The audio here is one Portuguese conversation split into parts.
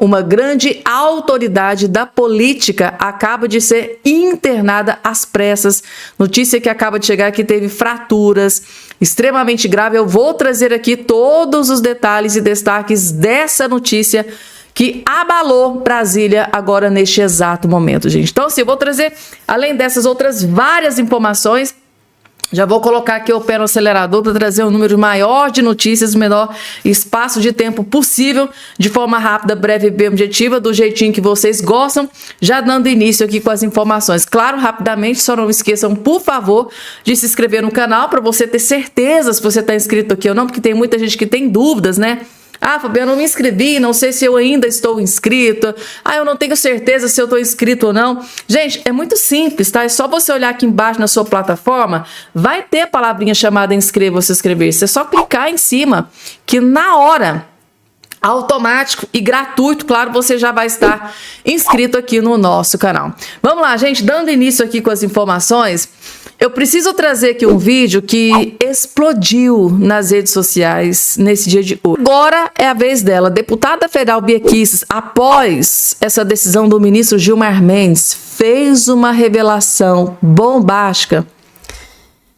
uma grande autoridade da política acaba de ser internada às pressas. Notícia que acaba de chegar que teve fraturas extremamente grave. Eu vou trazer aqui todos os detalhes e destaques dessa notícia que abalou Brasília agora neste exato momento, gente. Então, assim, eu vou trazer, além dessas outras várias informações, já vou colocar aqui o pé no acelerador para trazer um número maior de notícias, menor espaço de tempo possível, de forma rápida, breve e bem objetiva, do jeitinho que vocês gostam, já dando início aqui com as informações. Claro, rapidamente, só não esqueçam, por favor, de se inscrever no canal para você ter certeza se você está inscrito aqui ou não, porque tem muita gente que tem dúvidas, né? Ah, Fabiana, eu não me inscrevi, não sei se eu ainda estou inscrita. Ah, eu não tenho certeza se eu estou inscrito ou não. Gente, é muito simples, tá? É só você olhar aqui embaixo na sua plataforma, vai ter a palavrinha chamada inscreva-se, inscrever-se. É só clicar em cima, que na hora, automático e gratuito, claro, você já vai estar inscrito aqui no nosso canal. Vamos lá, gente, dando início aqui com as informações, eu preciso trazer aqui um vídeo que explodiu nas redes sociais nesse dia de hoje. Agora é a vez dela. Deputada federal Bia Kicis, após essa decisão do ministro Gilmar Mendes, fez uma revelação bombástica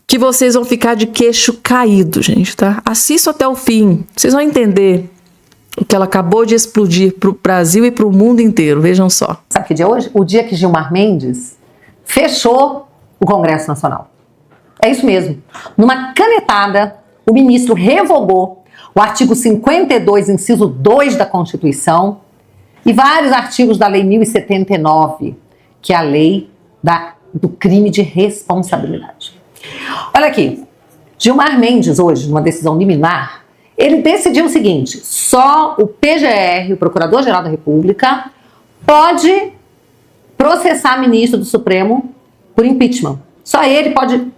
que vocês vão ficar de queixo caído, gente, tá? Assista até o fim, vocês vão entender o que ela acabou de explodir para o Brasil e para o mundo inteiro. Vejam só. Sabe que dia é hoje? O dia que Gilmar Mendes fechou o Congresso Nacional. É isso mesmo. Numa canetada, o ministro revogou o artigo 52, inciso 2 da Constituição e vários artigos da Lei 1079, que é a lei do crime de responsabilidade. Olha aqui, Gilmar Mendes hoje, numa decisão liminar, ele decidiu o seguinte: só o PGR, o Procurador-Geral da República, pode processar ministro do Supremo por impeachment. Só ele pode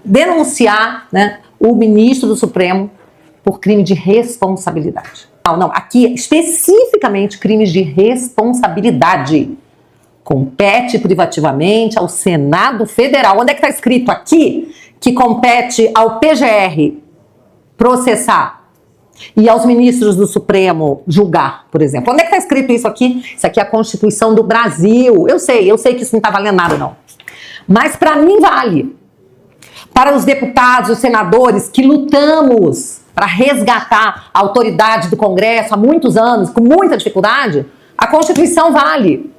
denunciar, né, o ministro do Supremo por crime de responsabilidade. Não, aqui especificamente crimes de responsabilidade. Compete privativamente ao Senado Federal. Onde é que está escrito aqui que compete ao PGR processar e aos ministros do Supremo julgar, por exemplo? Onde é que está escrito isso aqui? Isso aqui é a Constituição do Brasil. Eu sei que isso não está valendo nada, não. Mas para mim vale. Para os deputados, os senadores que lutamos para resgatar a autoridade do Congresso há muitos anos, com muita dificuldade, a Constituição vale.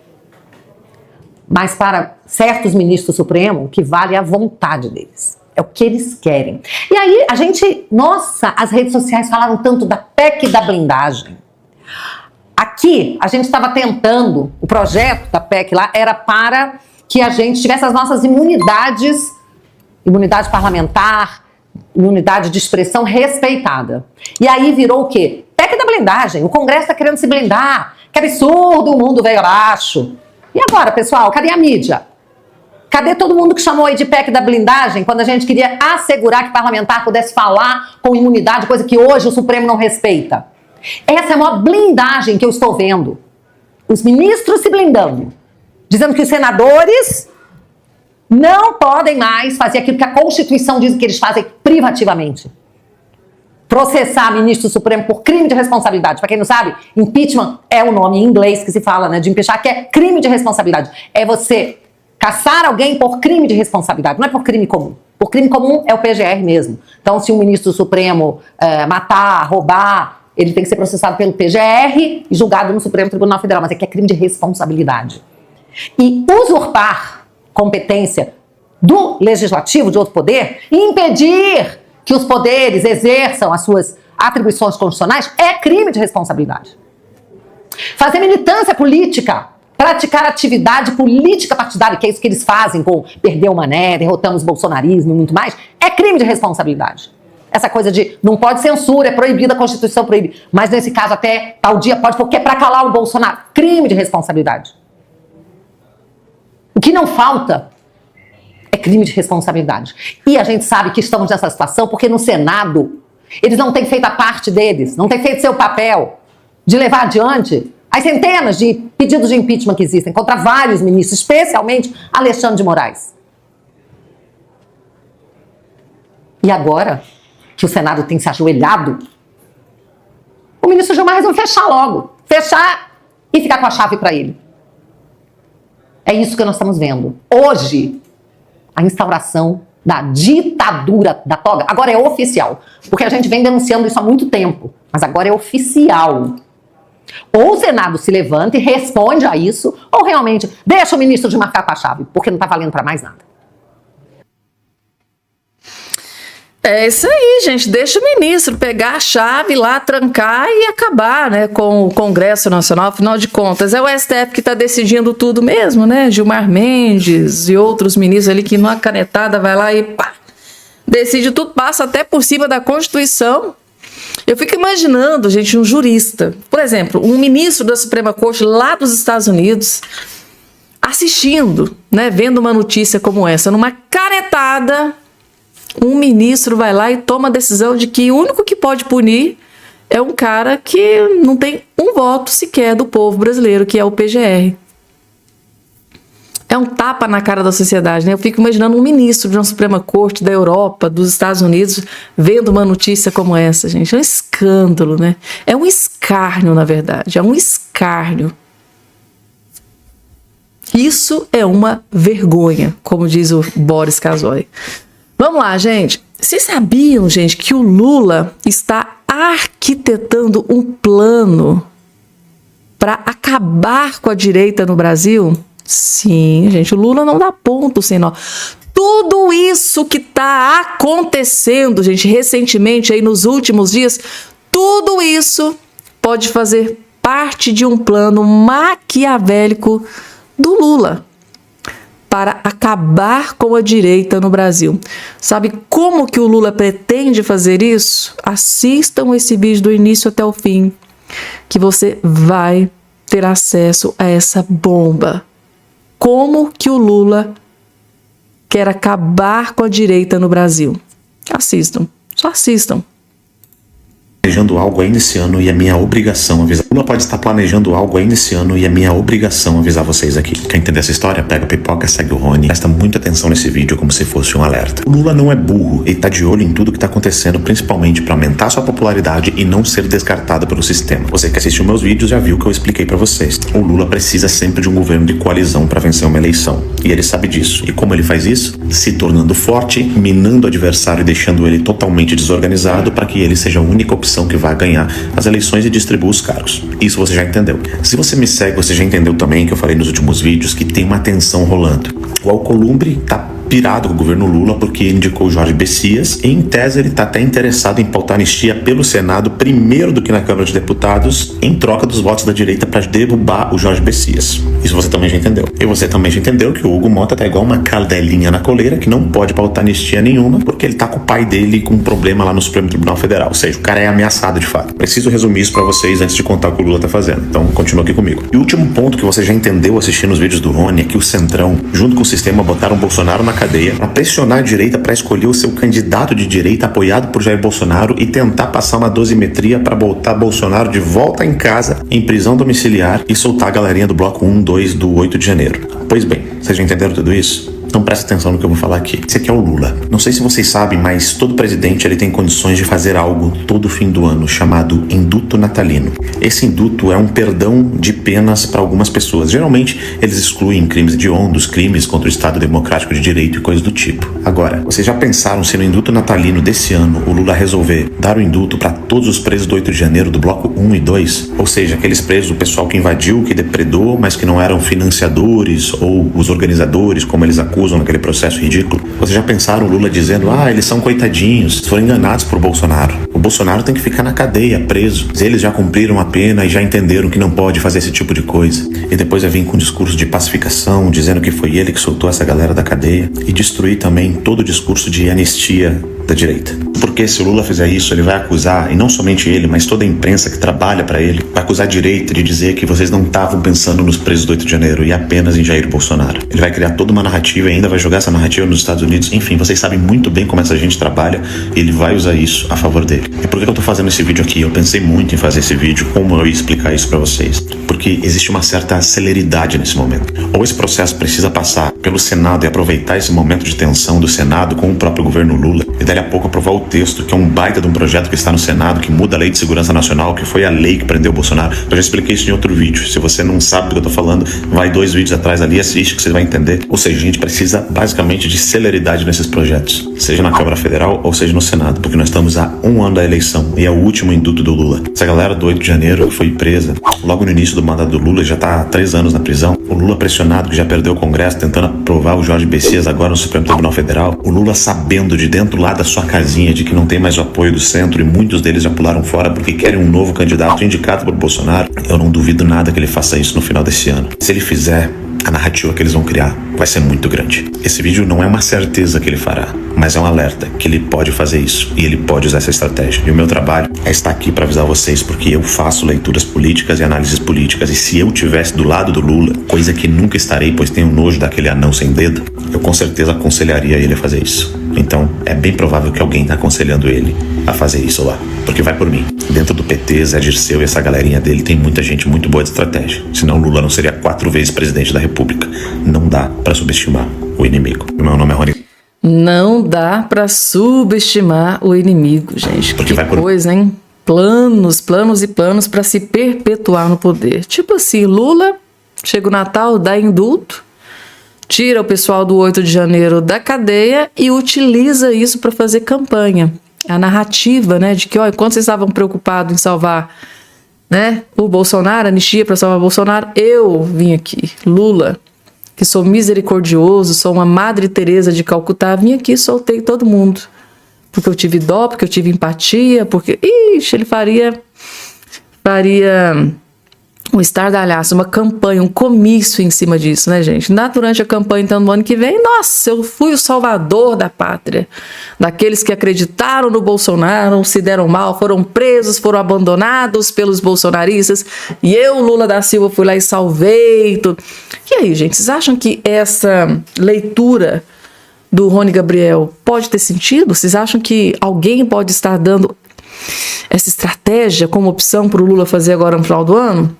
Mas para certos ministros do Supremo, o que vale é a vontade deles. É o que eles querem. E aí a gente, nossa, as redes sociais falaram tanto da PEC da blindagem. Aqui a gente estava tentando, o projeto da PEC lá era para que a gente tivesse as nossas imunidade parlamentar, imunidade de expressão respeitada. E aí virou o quê? PEC da blindagem. O Congresso está querendo se blindar. Que absurdo, o mundo veio abaixo. E agora, pessoal, cadê a mídia? Cadê todo mundo que chamou aí de PEC da blindagem quando a gente queria assegurar que parlamentar pudesse falar com imunidade, coisa que hoje o Supremo não respeita? Essa é a maior blindagem que eu estou vendo. Os ministros se blindando, dizendo que os senadores não podem mais fazer aquilo que a Constituição diz que eles fazem privativamente. Processar ministro do Supremo por crime de responsabilidade. Para quem não sabe, impeachment é o nome em inglês que se fala, né, de impeachar, que é crime de responsabilidade. É você caçar alguém por crime de responsabilidade, não é por crime comum. Por crime comum é o PGR mesmo. Então, se um ministro do Supremo matar, roubar, ele tem que ser processado pelo PGR e julgado no Supremo Tribunal Federal, mas aqui é crime de responsabilidade. E usurpar competência do legislativo, de outro poder, e impedir que os poderes exerçam as suas atribuições constitucionais é crime de responsabilidade. Fazer militância política, praticar atividade política partidária, que é isso que eles fazem com perder o mané, derrotamos o bolsonarismo e muito mais, é crime de responsabilidade. Essa coisa de não pode censura, é proibida, a Constituição proíbe, mas nesse caso até tal dia pode, porque é para calar o Bolsonaro. Crime de responsabilidade. O que não falta é crime de responsabilidade. E a gente sabe que estamos nessa situação porque no Senado eles não têm feito a parte deles, não têm feito seu papel de levar adiante as centenas de pedidos de impeachment que existem contra vários ministros, especialmente Alexandre de Moraes. E agora que o Senado tem se ajoelhado, o ministro Gilmar resolveu fechar logo. Fechar e ficar com a chave para ele. É isso que nós estamos vendo. Hoje, a instauração da ditadura da toga agora é oficial, porque a gente vem denunciando isso há muito tempo, mas agora é oficial. Ou o Senado se levanta e responde a isso, ou realmente deixa o ministro de marcar com a chave, porque não está valendo para mais nada. É isso aí, gente. Deixa o ministro pegar a chave lá, trancar e acabar, né, com o Congresso Nacional. Afinal de contas, é o STF que está decidindo tudo mesmo, né? Gilmar Mendes e outros ministros ali que numa canetada vai lá e pá, decide tudo, passa até por cima da Constituição. Eu fico imaginando, gente, um jurista, por exemplo, um ministro da Suprema Corte lá dos Estados Unidos, assistindo, né, vendo uma notícia como essa, numa canetada, um ministro vai lá e toma a decisão de que o único que pode punir é um cara que não tem um voto sequer do povo brasileiro, que é o PGR. É um tapa na cara da sociedade, né? Eu fico imaginando um ministro de uma Suprema Corte da Europa, dos Estados Unidos, vendo uma notícia como essa, gente. É um escândalo, né? É um escárnio, na verdade. É um escárnio. Isso é uma vergonha, como diz o Boris Casoy. Vamos lá, gente. Vocês sabiam, gente, que o Lula está arquitetando um plano para acabar com a direita no Brasil? Sim, gente, o Lula não dá ponto sem nó. Tudo isso que está acontecendo, gente, recentemente, aí nos últimos dias, tudo isso pode fazer parte de um plano maquiavélico do Lula para acabar com a direita no Brasil. Sabe como que o Lula pretende fazer isso? Assistam esse vídeo do início até o fim, que você vai ter acesso a essa bomba. Como que o Lula quer acabar com a direita no Brasil? Assistam, só assistam. Planejando algo ainda esse ano e é minha obrigação avisar. Lula pode estar planejando algo ainda esse ano e é minha obrigação avisar vocês aqui. Quer entender essa história? Pega a pipoca, segue o Rony. Presta muita atenção nesse vídeo como se fosse um alerta. O Lula não é burro, ele tá de olho em tudo que tá acontecendo, principalmente para aumentar sua popularidade e não ser descartado pelo sistema. Você que assistiu meus vídeos já viu que eu expliquei para vocês. O Lula precisa sempre de um governo de coalizão para vencer uma eleição. E ele sabe disso. E como ele faz isso? Se tornando forte, minando o adversário e deixando ele totalmente desorganizado para que ele seja a única opção que vai ganhar as eleições e distribua os cargos. Isso você já entendeu. Se você me segue, você já entendeu também que eu falei nos últimos vídeos que tem uma tensão rolando. O Alcolumbre tá pirado com o governo Lula porque indicou Jorge Bessias e, em tese, ele está até interessado em pautar anistia pelo Senado primeiro do que na Câmara de Deputados, em troca dos votos da direita para derrubar o Jorge Bessias. Isso você também já entendeu. E você também já entendeu que o Hugo Mota tá igual uma cadelinha na coleira que não pode pautar anistia nenhuma porque ele tá com o pai dele com um problema lá no Supremo Tribunal Federal. Ou seja, o cara é ameaçado de fato. Preciso resumir isso para vocês antes de contar o que o Lula tá fazendo. Então, continua aqui comigo. E o último ponto que você já entendeu assistindo os vídeos do Rony é que o Centrão, junto com o sistema, botaram o Bolsonaro na cadeia para pressionar a direita para escolher o seu candidato de direita apoiado por Jair Bolsonaro e tentar passar uma dosimetria para botar Bolsonaro de volta em casa, em prisão domiciliar e soltar a galerinha do bloco 1, 2 do 8 de janeiro. Pois bem, vocês já entenderam tudo isso? Então presta atenção no que eu vou falar aqui. Esse aqui é o Lula. Não sei se vocês sabem, mas todo presidente ele tem condições de fazer algo todo fim do ano, chamado induto natalino. Esse induto é um perdão de penas para algumas pessoas. Geralmente, eles excluem crimes hediondos, crimes contra o Estado Democrático de Direito e coisas do tipo. Agora, vocês já pensaram se no induto natalino desse ano o Lula resolver dar o induto para todos os presos do 8 de janeiro do bloco 1 e 2? Ou seja, aqueles presos do pessoal que invadiu, que depredou, mas que não eram financiadores ou os organizadores, como eles acusam naquele processo ridículo. Vocês já pensaram o Lula dizendo, eles são coitadinhos, foram enganados por Bolsonaro. O Bolsonaro tem que ficar na cadeia, preso. Eles já cumpriram a pena e já entenderam que não pode fazer esse tipo de coisa. E depois vai vir com um discurso de pacificação, dizendo que foi ele que soltou essa galera da cadeia e destruir também todo o discurso de anistia da direita. Porque se o Lula fizer isso, ele vai acusar, e não somente ele, mas toda a imprensa que trabalha para ele, vai acusar a direita de dizer que vocês não estavam pensando nos presos do 8 de janeiro e apenas em Jair Bolsonaro. Ele vai criar toda uma narrativa e ainda vai jogar essa narrativa nos Estados Unidos. Enfim, vocês sabem muito bem como essa gente trabalha e ele vai usar isso a favor dele. E por que eu tô fazendo esse vídeo aqui? Eu pensei muito em fazer esse vídeo, como eu ia explicar isso para vocês. Porque existe uma certa celeridade nesse momento. Ou esse processo precisa passar pelo Senado e aproveitar esse momento de tensão do Senado com o próprio governo Lula e dali a pouco aprovar o texto, que é um baita de um projeto que está no Senado, que muda a Lei de Segurança Nacional, que foi a lei que prendeu o Bolsonaro. Eu já expliquei isso em outro vídeo. Se você não sabe do que eu tô falando, vai 2 vídeos atrás ali, assiste que você vai entender. Ou seja, a gente precisa basicamente de celeridade nesses projetos, seja na Câmara Federal ou seja no Senado, porque nós estamos a 1 ano da eleição e é o último induto do Lula. Essa galera do 8 de janeiro foi presa logo no início do mandato do Lula, já tá há 3 anos na prisão. O Lula pressionado, que já perdeu o Congresso, tentando aprovar o Jorge Messias agora no Supremo Tribunal Federal. O Lula sabendo de dentro lá da sua casinha de que não tem mais o apoio do centro e muitos deles já pularam fora porque querem um novo candidato indicado por Bolsonaro. Eu não duvido nada que ele faça isso no final desse ano. Se ele fizer, a narrativa que eles vão criar vai ser muito grande. Esse vídeo não é uma certeza que ele fará, mas é um alerta que ele pode fazer isso e ele pode usar essa estratégia. E o meu trabalho é estar aqui para avisar vocês, porque eu faço leituras políticas e análises políticas, e se eu tivesse do lado do Lula, coisa que nunca estarei, pois tenho nojo daquele anão sem dedo, eu com certeza aconselharia ele a fazer isso. Então é bem provável que alguém está aconselhando ele a fazer isso lá, porque vai por mim. Dentro do PT, Zé Dirceu e essa galerinha dele tem muita gente muito boa de estratégia, senão Lula não seria 4 vezes presidente da República. Não dá para subestimar o inimigo. Meu nome é Rony. Não dá pra subestimar o inimigo, gente. Porque que vai por... coisa, hein? Planos e planos pra se perpetuar no poder. Tipo assim, Lula, chega o Natal, dá indulto, tira o pessoal do 8 de janeiro da cadeia e utiliza isso pra fazer campanha. A narrativa, né, de que, ó, enquanto vocês estavam preocupados em salvar, né, o Bolsonaro, anistia pra salvar o Bolsonaro, eu vim aqui, Lula, que sou misericordioso, sou uma Madre Teresa de Calcutá, vim aqui e soltei todo mundo. Porque eu tive dó, porque eu tive empatia, porque... Ixi, ele faria um estardalhaço, uma campanha, um comício em cima disso, né, gente? Durante a campanha, então, no ano que vem, nossa, eu fui o salvador da pátria. Daqueles que acreditaram no Bolsonaro, se deram mal, foram presos, foram abandonados pelos bolsonaristas, e eu, Lula da Silva, fui lá e salvei tudo. E aí, gente, vocês acham que essa leitura do Rony Gabriel pode ter sentido? Vocês acham que alguém pode estar dando essa estratégia como opção para o Lula fazer agora no final do ano?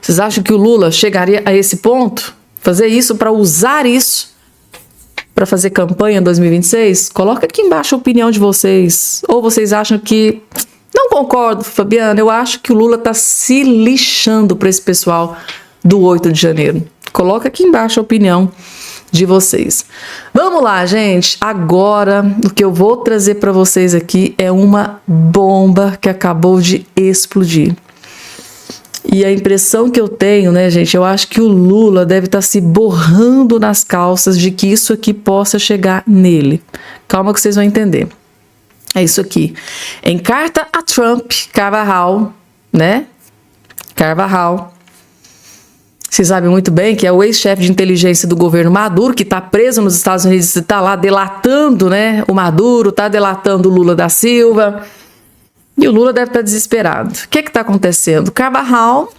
Vocês acham que o Lula chegaria a esse ponto? Fazer isso para usar isso para fazer campanha em 2026? Coloca aqui embaixo a opinião de vocês. Ou vocês acham que... Não concordo, Fabiana. Eu acho que o Lula está se lixando para esse pessoal do 8 de janeiro. Coloca aqui embaixo a opinião de vocês. Vamos lá, gente. Agora, o que eu vou trazer para vocês aqui é uma bomba que acabou de explodir. E a impressão que eu tenho, né, gente, eu acho que o Lula deve estar se borrando nas calças de que isso aqui possa chegar nele. Calma que vocês vão entender. É isso aqui. Em carta a Trump, Carvajal, né? Carvajal. Vocês sabem muito bem que é o ex-chefe de inteligência do governo Maduro, que está preso nos Estados Unidos e está lá delatando, né, o Maduro, está delatando o Lula da Silva. E o Lula deve estar desesperado. O que está acontecendo? Carvajal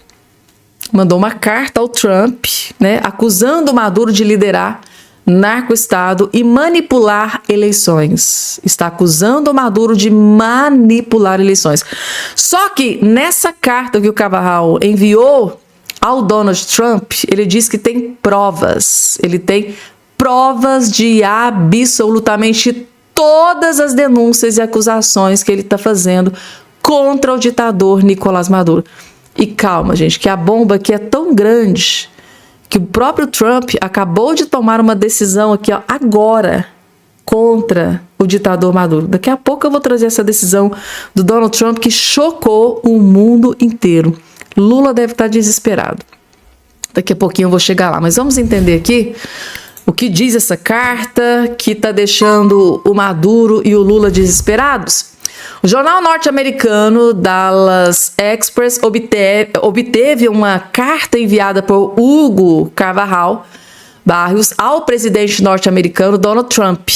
mandou uma carta ao Trump, né, acusando o Maduro de liderar narco-estado e manipular eleições. Está acusando o Maduro de manipular eleições. Só que nessa carta que o Carvajal enviou ao Donald Trump, ele diz que tem provas. Ele tem provas de absolutamente todas as denúncias e acusações que ele está fazendo contra o ditador Nicolás Maduro. E calma, gente, que a bomba aqui é tão grande que o próprio Trump acabou de tomar uma decisão aqui, ó, agora, contra o ditador Maduro. Daqui a pouco eu vou trazer essa decisão do Donald Trump que chocou o mundo inteiro. Lula deve estar desesperado. Daqui a pouquinho eu vou chegar lá. Mas vamos entender aqui o que diz essa carta que está deixando o Maduro e o Lula desesperados. O jornal norte-americano Dallas Express obteve uma carta enviada por Hugo Carvajal Barrios ao presidente norte-americano Donald Trump.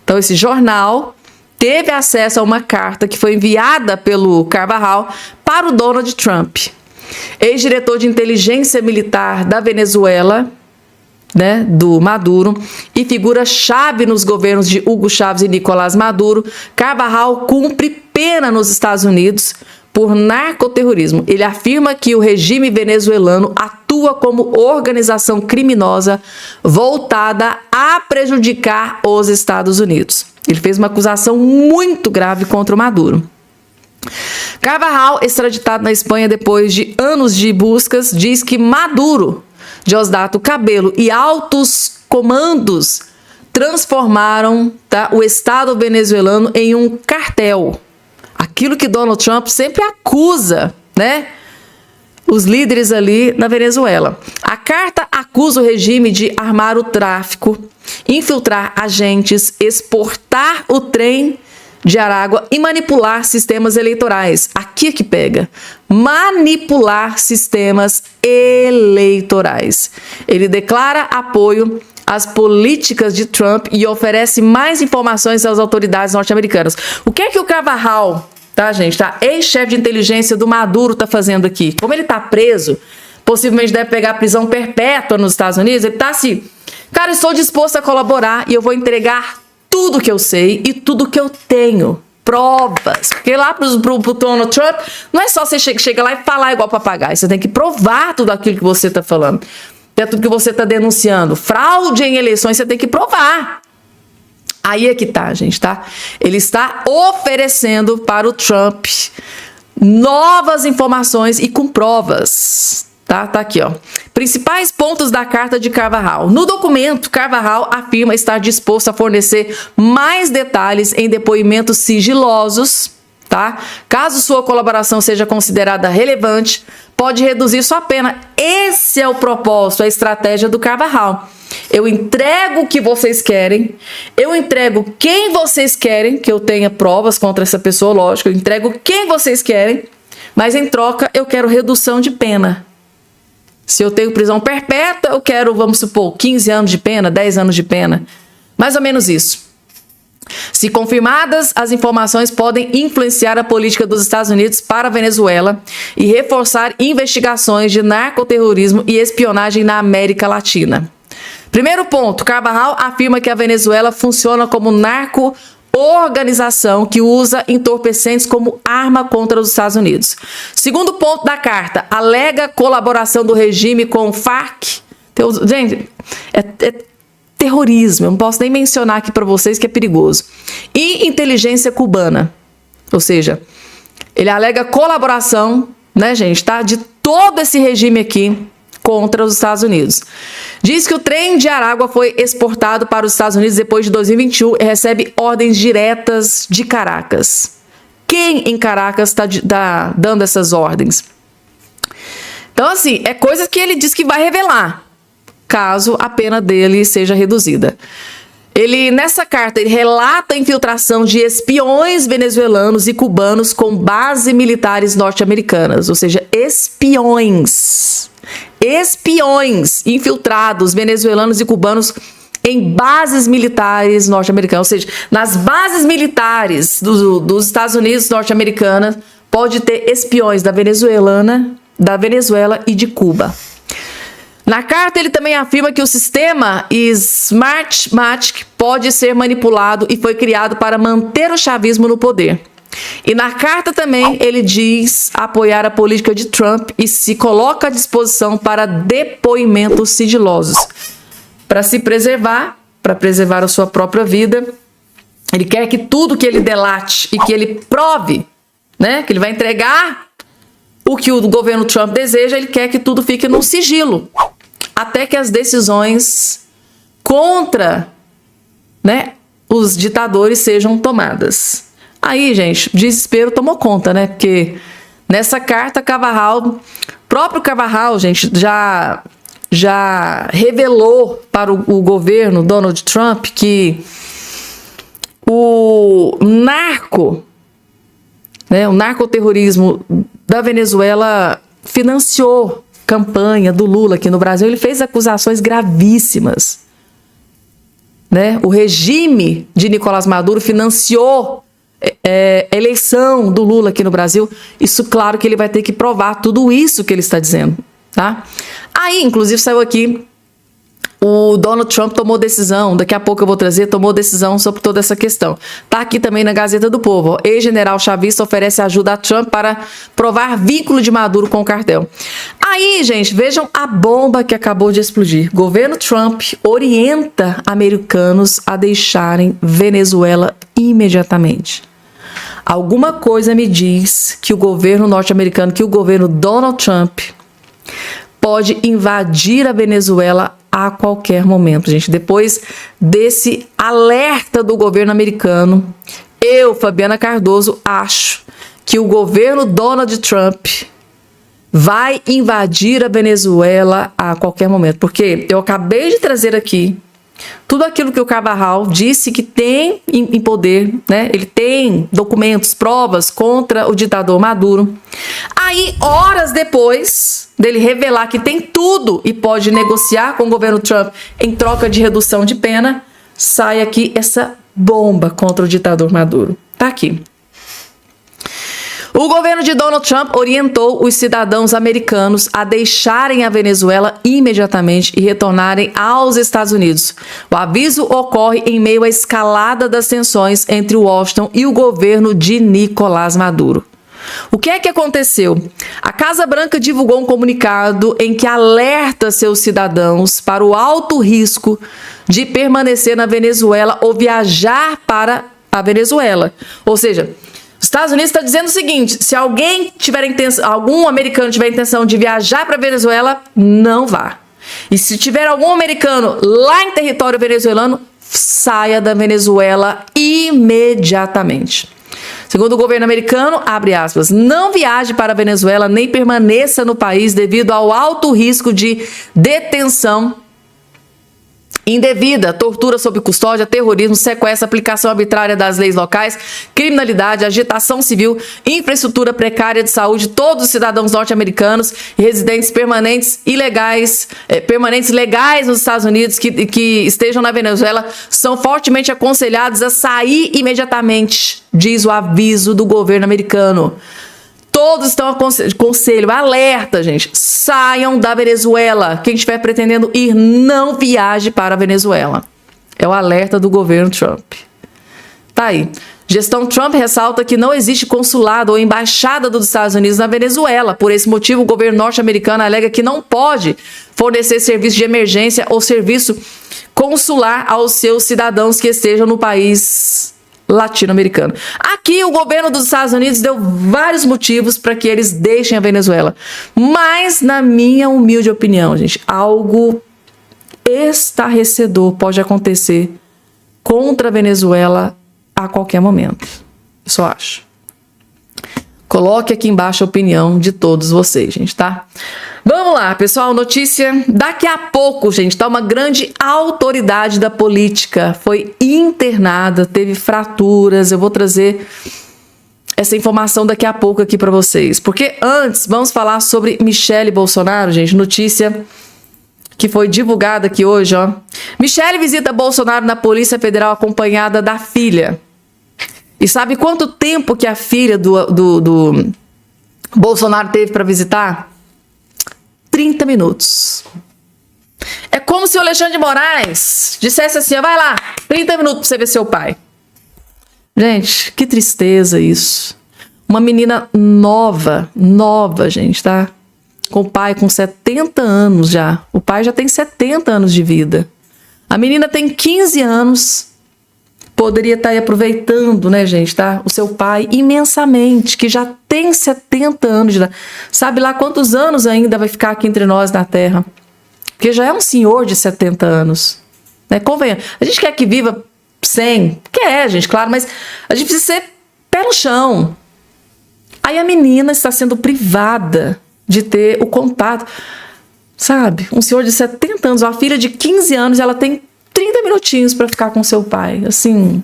Então esse jornal teve acesso a uma carta que foi enviada pelo Carvajal para o Donald Trump, ex-diretor de inteligência militar da Venezuela, né, do Maduro, e figura-chave nos governos de Hugo Chávez e Nicolás Maduro. Carvajal cumpre pena nos Estados Unidos por narcoterrorismo. Ele afirma que o regime venezuelano atua como organização criminosa voltada a prejudicar os Estados Unidos. Ele fez uma acusação muito grave contra o Maduro. Carvajal, extraditado na Espanha depois de anos de buscas, diz que Maduro, Diosdado Cabello e altos comandos transformaram, tá, o Estado venezuelano em um cartel. Aquilo que Donald Trump sempre acusa, né, os líderes ali na Venezuela. A carta acusa o regime de armar o tráfico, infiltrar agentes, exportar o trem de Aragua e manipular sistemas eleitorais. Aqui é que pega. Manipular sistemas eleitorais. Ele declara apoio às políticas de Trump e oferece mais informações às autoridades norte-americanas. O que é que o Carvajal, tá, gente, tá, ex-chefe de inteligência do Maduro, tá fazendo aqui? Como ele tá preso, possivelmente deve pegar prisão perpétua nos Estados Unidos, ele tá assim, cara, estou disposto a colaborar e eu vou entregar tudo que eu sei e tudo que eu tenho. Provas. Porque lá pro Donald Trump, não é só você chega lá e falar igual papagaio. Você tem que provar tudo aquilo que você está falando. É tudo que você está denunciando. Fraude em eleições, você tem que provar. Aí é que tá, gente, tá? Ele está oferecendo para o Trump novas informações e com provas. Tá aqui, ó. Principais pontos da carta de Carvajal. No documento, Carvajal afirma estar disposto a fornecer mais detalhes em depoimentos sigilosos, tá? Caso sua colaboração seja considerada relevante, pode reduzir sua pena. Esse é o propósito, a estratégia do Carvajal. Eu entrego o que vocês querem, eu entrego quem vocês querem, que eu tenha provas contra essa pessoa, lógico, eu entrego quem vocês querem, mas em troca eu quero redução de pena. Se eu tenho prisão perpétua, eu quero, vamos supor, 15 anos de pena, 10 anos de pena. Mais ou menos isso. Se confirmadas, as informações podem influenciar a política dos Estados Unidos para a Venezuela e reforçar investigações de narcoterrorismo e espionagem na América Latina. Primeiro ponto, Carvajal afirma que a Venezuela funciona como narco-organização que usa entorpecentes como arma contra os Estados Unidos. Segundo ponto da carta, alega colaboração do regime com o FARC. Gente, é terrorismo, eu não posso nem mencionar aqui para vocês que é perigoso. E inteligência cubana. Ou seja, ele alega colaboração, né, gente, tá, de todo esse regime aqui contra os Estados Unidos. Diz que o trem de Aragua foi exportado para os Estados Unidos depois de 2021 e recebe ordens diretas de Caracas. Quem em Caracas está dando essas ordens? Então, assim, é coisa que ele diz que vai revelar, caso a pena dele seja reduzida. Ele, nessa carta, ele relata a infiltração de espiões venezuelanos e cubanos com bases militares norte-americanas, ou seja, espiões infiltrados venezuelanos e cubanos em bases militares norte-americanas, ou seja, nas bases militares dos Estados Unidos norte-americanas pode ter espiões da Venezuela e de Cuba. Na carta, ele também afirma que o sistema Smartmatic pode ser manipulado e foi criado para manter o chavismo no poder. E na carta também ele diz apoiar a política de Trump e se coloca à disposição para depoimentos sigilosos. Para se preservar, para preservar a sua própria vida, ele quer que tudo que ele delate e que ele prove, né, que ele vai entregar o que o governo Trump deseja, ele quer que tudo fique no sigilo. Até que as decisões contra, né, os ditadores sejam tomadas. Aí, gente, o desespero tomou conta, né? Porque nessa carta, próprio Carvajal, gente, já revelou para o governo Donald Trump que o narcoterrorismo da Venezuela financiou campanha do Lula aqui no Brasil. Ele fez acusações gravíssimas, né? O regime de Nicolás Maduro financiou eleição do Lula aqui no Brasil. Isso, claro que ele vai ter que provar tudo isso que ele está dizendo, tá? Aí, inclusive, saiu aqui o Donald Trump tomou decisão, daqui a pouco eu vou trazer, tomou decisão sobre toda essa questão. Tá aqui também na Gazeta do Povo. Ó. Ex-general chavista oferece ajuda a Trump para provar vínculo de Maduro com o cartel. Aí, gente, vejam a bomba que acabou de explodir. Governo Trump orienta americanos a deixarem Venezuela imediatamente. Alguma coisa me diz que o governo norte-americano, que o governo Donald Trump pode invadir a Venezuela a qualquer momento, gente. Depois desse alerta do governo americano, eu, Fabiana Cardoso, acho que o governo Donald Trump vai invadir a Venezuela a qualquer momento. Porque eu acabei de trazer aqui tudo aquilo que o Carvajal disse que tem em poder, né? Ele tem documentos, provas contra o ditador Maduro. Aí, horas depois dele revelar que tem tudo e pode negociar com o governo Trump em troca de redução de pena, sai aqui essa bomba contra o ditador Maduro. Tá aqui. O governo de Donald Trump orientou os cidadãos americanos a deixarem a Venezuela imediatamente e retornarem aos Estados Unidos. O aviso ocorre em meio à escalada das tensões entre Washington e o governo de Nicolás Maduro. O que é que aconteceu? A Casa Branca divulgou um comunicado em que alerta seus cidadãos para o alto risco de permanecer na Venezuela ou viajar para a Venezuela. Ou seja, os Estados Unidos está dizendo o seguinte: se alguém tiver algum americano tiver intenção de viajar para a Venezuela, não vá. E se tiver algum americano lá em território venezuelano, saia da Venezuela imediatamente. Segundo o governo americano, abre aspas, não viaje para a Venezuela nem permaneça no país devido ao alto risco de detenção indevida, tortura sob custódia, terrorismo, sequestro, aplicação arbitrária das leis locais, criminalidade, agitação civil, infraestrutura precária de saúde, todos os cidadãos norte-americanos e residentes permanentes legais nos Estados Unidos que estejam na Venezuela são fortemente aconselhados a sair imediatamente, diz o aviso do governo americano. Todos estão conselho, alerta, gente, saiam da Venezuela. Quem estiver pretendendo ir, não viaje para a Venezuela. É o alerta do governo Trump. Tá aí. Gestão Trump ressalta que não existe consulado ou embaixada dos Estados Unidos na Venezuela. Por esse motivo, o governo norte-americano alega que não pode fornecer serviço de emergência ou serviço consular aos seus cidadãos que estejam no país latino-americano. Aqui o governo dos Estados Unidos deu vários motivos para que eles deixem a Venezuela. Mas, na minha humilde opinião, gente, algo estarrecedor pode acontecer contra a Venezuela a qualquer momento. Eu só acho. Coloque aqui embaixo a opinião de todos vocês, gente, tá? Vamos lá, pessoal, notícia. Daqui a pouco, gente, tá uma grande autoridade da política. Foi internada, teve fraturas. Eu vou trazer essa informação daqui a pouco aqui para vocês. Porque antes, vamos falar sobre Michele Bolsonaro, gente. Notícia que foi divulgada aqui hoje, ó. Michele visita Bolsonaro na Polícia Federal acompanhada da filha. E sabe quanto tempo que a filha do Bolsonaro teve para visitar? 30 minutos. É como se o Alexandre de Moraes dissesse assim, vai lá, 30 minutos para você ver seu pai. Gente, que tristeza isso. Uma menina nova, gente, tá? Com o pai com 70 anos já. O pai já tem 70 anos de vida. A menina tem 15 anos. Poderia estar aí aproveitando, né, gente, tá? O seu pai imensamente, que já tem 70 anos de idade. Sabe lá quantos anos ainda vai ficar aqui entre nós na Terra? Porque já é um senhor de 70 anos. Né? Convenha. A gente quer que viva 100. Quer, gente, claro, mas a gente precisa ser pé no chão. Aí a menina está sendo privada de ter o contato. Sabe? Um senhor de 70 anos, uma filha de 15 anos, ela tem 30 minutinhos para ficar com seu pai. Assim,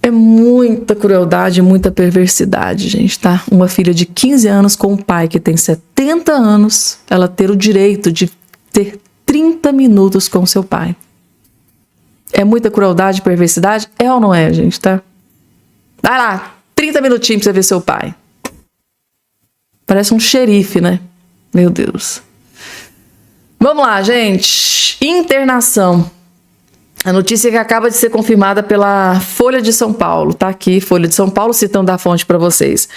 é muita crueldade, muita perversidade, gente, tá? Uma filha de 15 anos com um pai que tem 70 anos, ela ter o direito de ter 30 minutos com seu pai. É muita crueldade e perversidade? É ou não é, gente, tá? Vai lá, 30 minutinhos pra você ver seu pai. Parece um xerife, né? Meu Deus. Vamos lá, gente. Internação. A notícia que acaba de ser confirmada pela Folha de São Paulo. Tá aqui, Folha de São Paulo, citando a fonte para vocês.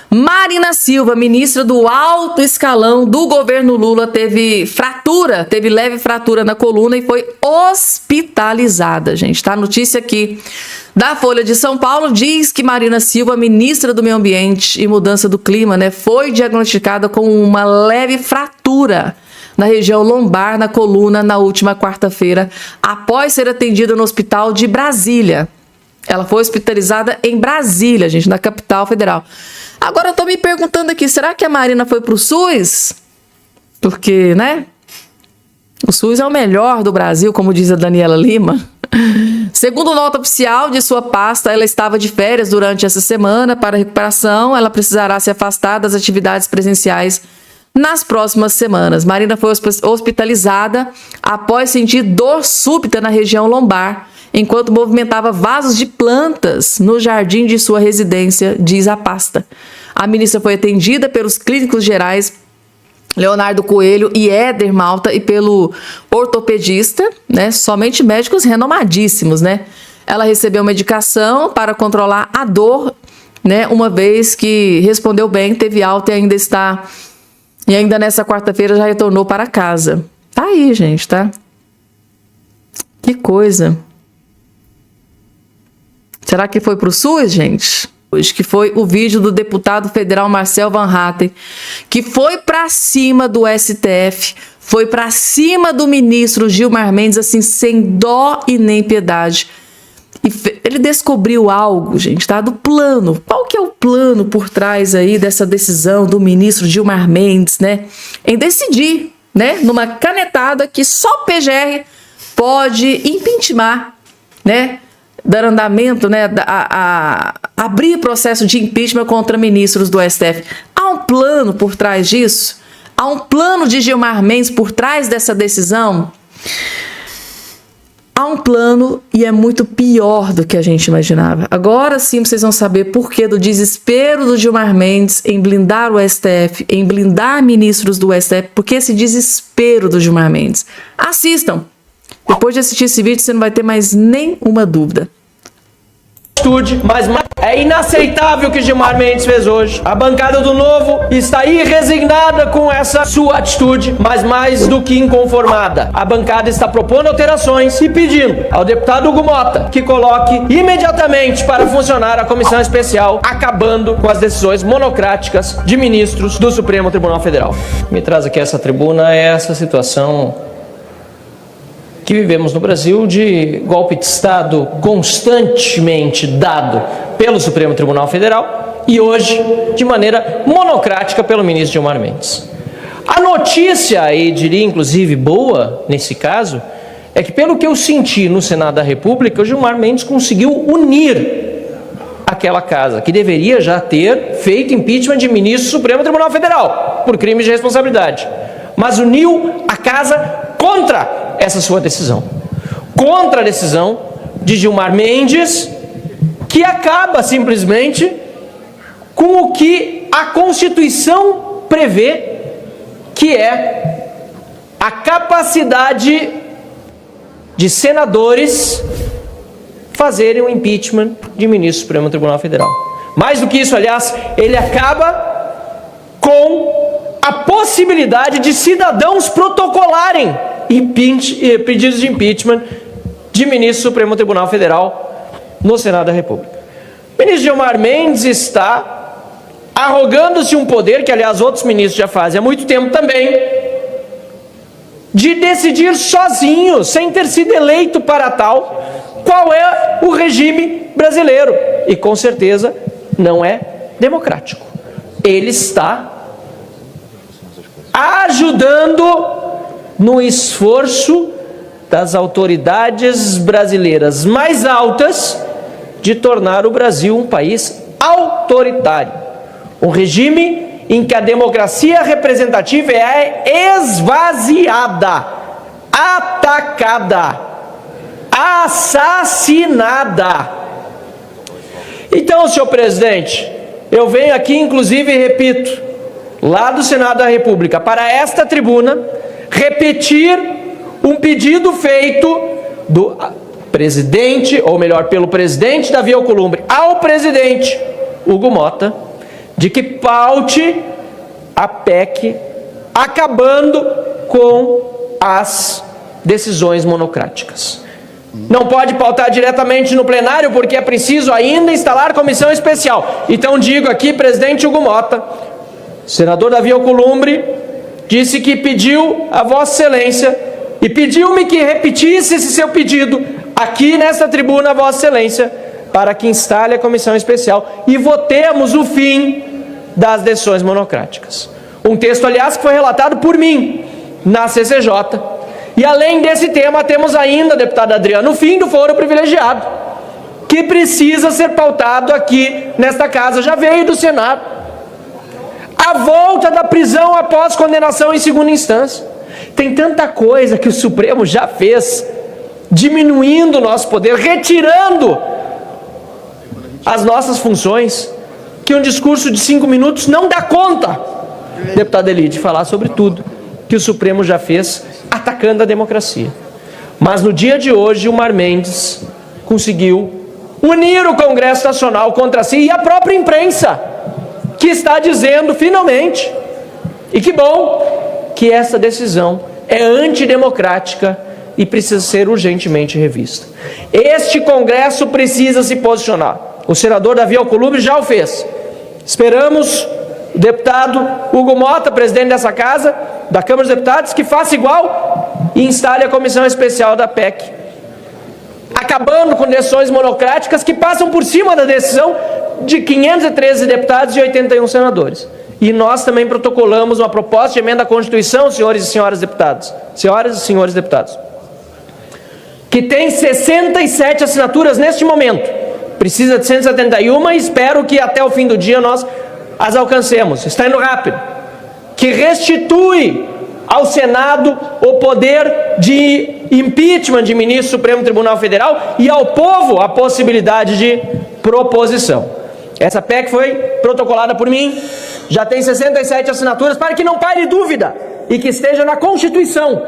Marina Silva, ministra do alto escalão do governo Lula, teve leve fratura na coluna e foi hospitalizada, gente. Tá? A notícia aqui da Folha de São Paulo diz que Marina Silva, ministra do Meio Ambiente e Mudança do Clima, foi diagnosticada com uma leve fratura na região lombar, na coluna, na última quarta-feira, após ser atendida no hospital de Brasília. Ela foi hospitalizada em Brasília, gente, na capital federal. Agora eu tô me perguntando aqui, será que a Marina foi pro SUS? Porque, né? O SUS é o melhor do Brasil, como diz a Daniela Lima. Segundo nota oficial de sua pasta, ela estava de férias durante essa semana para recuperação. Ela precisará se afastar das atividades presenciais nas próximas semanas. Marina foi hospitalizada após sentir dor súbita na região lombar, enquanto movimentava vasos de plantas no jardim de sua residência, diz a pasta. A ministra foi atendida pelos clínicos gerais Leonardo Coelho e Éder Malta e pelo ortopedista, né? Somente médicos renomadíssimos, né? Ela recebeu medicação para controlar a dor, né? Uma vez que respondeu bem, teve alta e ainda nessa quarta-feira já retornou para casa. Tá aí, gente, tá? Que coisa. Será que foi pro SUS, gente? Hoje que foi o vídeo do deputado federal Marcel Van Hatten, que foi para cima do STF, foi para cima do ministro Gilmar Mendes, assim, sem dó e nem piedade. E ele descobriu algo, gente, tá? Do plano. Qual que é o plano por trás aí dessa decisão do ministro Gilmar Mendes, né? Em decidir, né? Numa canetada que só o PGR pode impeachment, né? Dar andamento, né? Abrir processo de impeachment contra ministros do STF. Há um plano por trás disso? Há um plano de Gilmar Mendes por trás dessa decisão? Há um plano e é muito pior do que a gente imaginava. Agora sim vocês vão saber por que do desespero do Gilmar Mendes em blindar o STF, em blindar ministros do STF, porque esse desespero do Gilmar Mendes. Assistam. Depois de assistir esse vídeo você não vai ter mais nenhuma dúvida. Mas é inaceitável o que Gilmar Mendes fez hoje. A bancada do Novo está resignada com essa sua atitude, mas mais do que inconformada. A bancada está propondo alterações e pedindo ao deputado Hugo Mota que coloque imediatamente para funcionar a comissão especial, acabando com as decisões monocráticas de ministros do Supremo Tribunal Federal. Me traz aqui essa tribuna essa situação que vivemos no Brasil de golpe de Estado constantemente dado pelo Supremo Tribunal Federal e hoje de maneira monocrática pelo ministro Gilmar Mendes. A notícia, e diria inclusive boa nesse caso, é que pelo que eu senti no Senado da República, o Gilmar Mendes conseguiu unir aquela casa que deveria já ter feito impeachment de ministro do Supremo Tribunal Federal por crimes de responsabilidade, mas uniu a casa contra essa sua decisão, contra a decisão de Gilmar Mendes, que acaba simplesmente com o que a Constituição prevê, que é a capacidade de senadores fazerem o impeachment de ministro do Supremo Tribunal Federal. Mais do que isso, aliás, ele acaba com a possibilidade de cidadãos protocolarem pedidos de impeachment de ministro do Supremo Tribunal Federal no Senado da República. O ministro Gilmar Mendes está arrogando-se um poder, que aliás outros ministros já fazem há muito tempo também, de decidir sozinho, sem ter sido eleito para tal, qual é o regime brasileiro. E com certeza não é democrático. Ele está ajudando no esforço das autoridades brasileiras mais altas de tornar o Brasil um país autoritário. Um regime em que a democracia representativa é esvaziada, atacada, assassinada. Então, senhor presidente, eu venho aqui, inclusive, repito, lá do Senado da República, para esta tribuna, repetir um pedido feito do presidente, ou melhor, pelo presidente Davi Alcolumbre ao presidente Hugo Motta, de que paute a PEC acabando com as decisões monocráticas. Não pode pautar diretamente no plenário, porque é preciso ainda instalar comissão especial. Então digo aqui, presidente Hugo Motta, senador Davi Alcolumbre disse que pediu a Vossa Excelência e pediu-me que repetisse esse seu pedido aqui nesta tribuna, Vossa Excelência, para que instale a comissão especial e votemos o fim das decisões monocráticas. Um texto, aliás, que foi relatado por mim na CCJ. E além desse tema, temos ainda, deputado Adriano, o fim do foro privilegiado, que precisa ser pautado aqui nesta casa, já veio do Senado. A volta da prisão após condenação em segunda instância. Tem tanta coisa que o Supremo já fez, diminuindo o nosso poder, retirando as nossas funções, que um discurso de 5 minutos não dá conta, deputado Eli, de falar sobre tudo que o Supremo já fez, atacando a democracia. Mas no dia de hoje, o Mar Mendes conseguiu unir o Congresso Nacional contra si e a própria imprensa, que está dizendo, finalmente, e que bom, que essa decisão é antidemocrática e precisa ser urgentemente revista. Este Congresso precisa se posicionar. O senador Davi Alcolumbre já o fez. Esperamos o deputado Hugo Motta, presidente dessa casa, da Câmara dos Deputados, que faça igual e instale a comissão especial da PEC, acabando com decisões monocráticas que passam por cima da decisão de 513 deputados e 81 senadores. E nós também protocolamos uma proposta de emenda à Constituição, senhores e senhoras deputados, senhoras e senhores deputados, que tem 67 assinaturas neste momento. Precisa de 171 e espero que até o fim do dia nós as alcancemos. Está indo rápido. Que restitui ao Senado o poder de impeachment de ministro do Supremo Tribunal Federal e ao povo a possibilidade de proposição. Essa PEC foi protocolada por mim, já tem 67 assinaturas, para que não pare dúvida e que esteja na Constituição.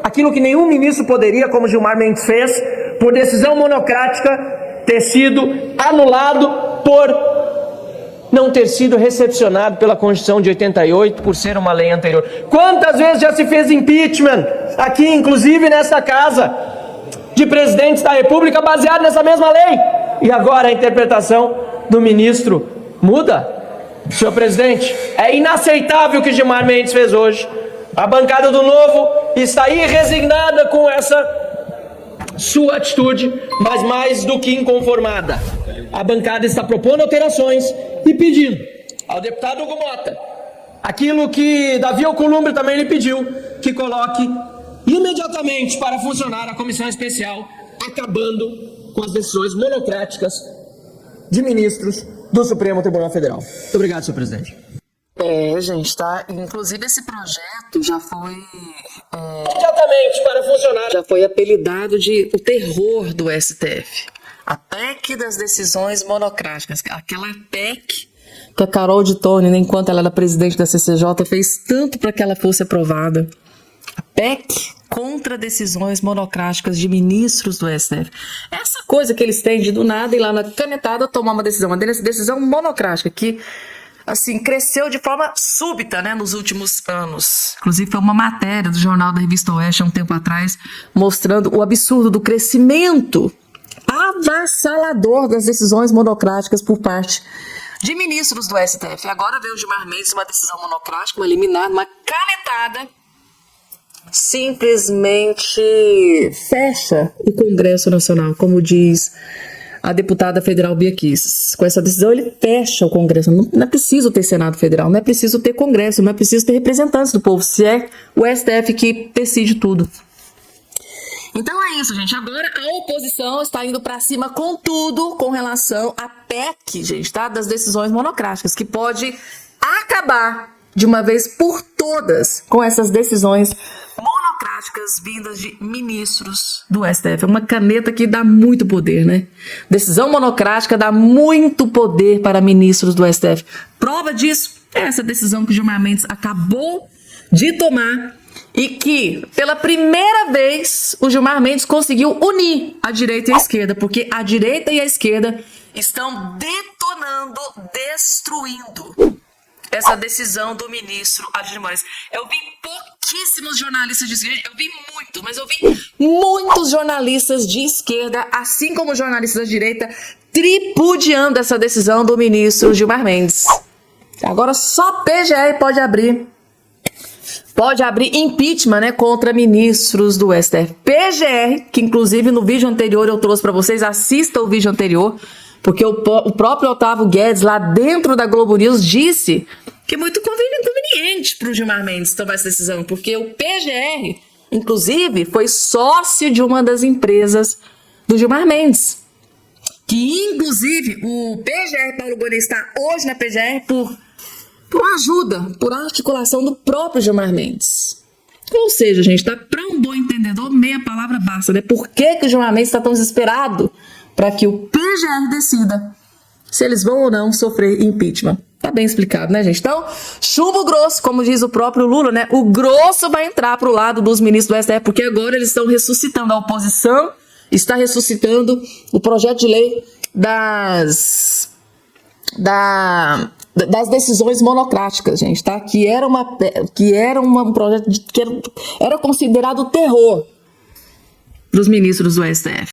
Aquilo que nenhum ministro poderia, como Gilmar Mendes fez, por decisão monocrática, ter sido anulado por não ter sido recepcionado pela Constituição de 88 por ser uma lei anterior. Quantas vezes já se fez impeachment aqui, inclusive nesta casa, de presidentes da República baseado nessa mesma lei? E agora a interpretação do ministro muda? Senhor presidente, é inaceitável o que Gilmar Mendes fez hoje. A bancada do Novo está aí resignada com essa sua atitude, mas mais do que inconformada. A bancada está propondo alterações e pedindo ao deputado Hugo Motta aquilo que Davi Alcolumbre também lhe pediu, que coloque imediatamente para funcionar a comissão especial, acabando com as decisões monocráticas de ministros do Supremo Tribunal Federal. Muito obrigado, senhor presidente. Gente, tá? Inclusive esse projeto já foi Imediatamente para funcionar. já foi apelidado de o terror do STF. A PEC das decisões monocráticas. Aquela PEC que a Carol de Tone, enquanto ela era presidente da CCJ, fez tanto para que ela fosse aprovada. A PEC contra decisões monocráticas de ministros do STF. Essa coisa que eles têm de do nada ir lá na canetada tomar uma decisão monocrática que assim, cresceu de forma súbita, né, nos últimos anos. Inclusive, foi uma matéria do jornal da Revista Oeste, há um tempo atrás, mostrando o absurdo do crescimento avassalador das decisões monocráticas por parte de ministros do STF. E agora veio o Gilmar Mendes, uma decisão monocrática, uma liminar, uma canetada, simplesmente fecha o Congresso Nacional, como diz a deputada federal Bia Kicis. Com essa decisão, ele fecha o Congresso. Não é preciso ter Senado Federal, não é preciso ter Congresso, não é preciso ter representantes do povo, se é o STF que decide tudo. Então é isso, gente. Agora a oposição está indo para cima com tudo com relação à PEC, gente, tá? Das decisões monocráticas, que pode acabar de uma vez por todas com essas decisões monocráticas vindas de ministros do STF. É uma caneta que dá muito poder, né? Decisão monocrática dá muito poder para ministros do STF. Prova disso essa decisão que o Gilmar Mendes acabou de tomar e que, pela primeira vez, o Gilmar Mendes conseguiu unir a direita e a esquerda, porque a direita e a esquerda estão detonando, destruindo essa decisão do ministro Alexandre de Moraes. Eu vi pouquíssimos jornalistas de esquerda, eu vi muito, mas eu vi muitos jornalistas de esquerda, assim como jornalistas da direita, tripudiando essa decisão do ministro Gilmar Mendes. Agora só PGR pode abrir impeachment, né, contra ministros do STF. PGR, que inclusive no vídeo anterior eu trouxe para vocês, assista o vídeo anterior, porque o próprio Otávio Guedes, lá dentro da Globo News, disse que é muito conveniente para o Gilmar Mendes tomar essa decisão, porque o PGR, inclusive, foi sócio de uma das empresas do Gilmar Mendes. Que, inclusive, o PGR Paulo Bonet está hoje na PGR por ajuda, por articulação do próprio Gilmar Mendes. Ou seja, gente, tá para um bom entendedor, meia palavra basta, né? Por que o Gilmar Mendes está tão desesperado para que o PGR decida se eles vão ou não sofrer impeachment? Tá bem explicado, né, gente? Então, chumbo grosso, como diz o próprio Lula, né? O grosso vai entrar pro lado dos ministros do STF, porque agora eles estão ressuscitando a oposição, está ressuscitando o projeto de lei das decisões monocráticas, gente, tá? Que era um projeto que era considerado terror dos ministros do STF.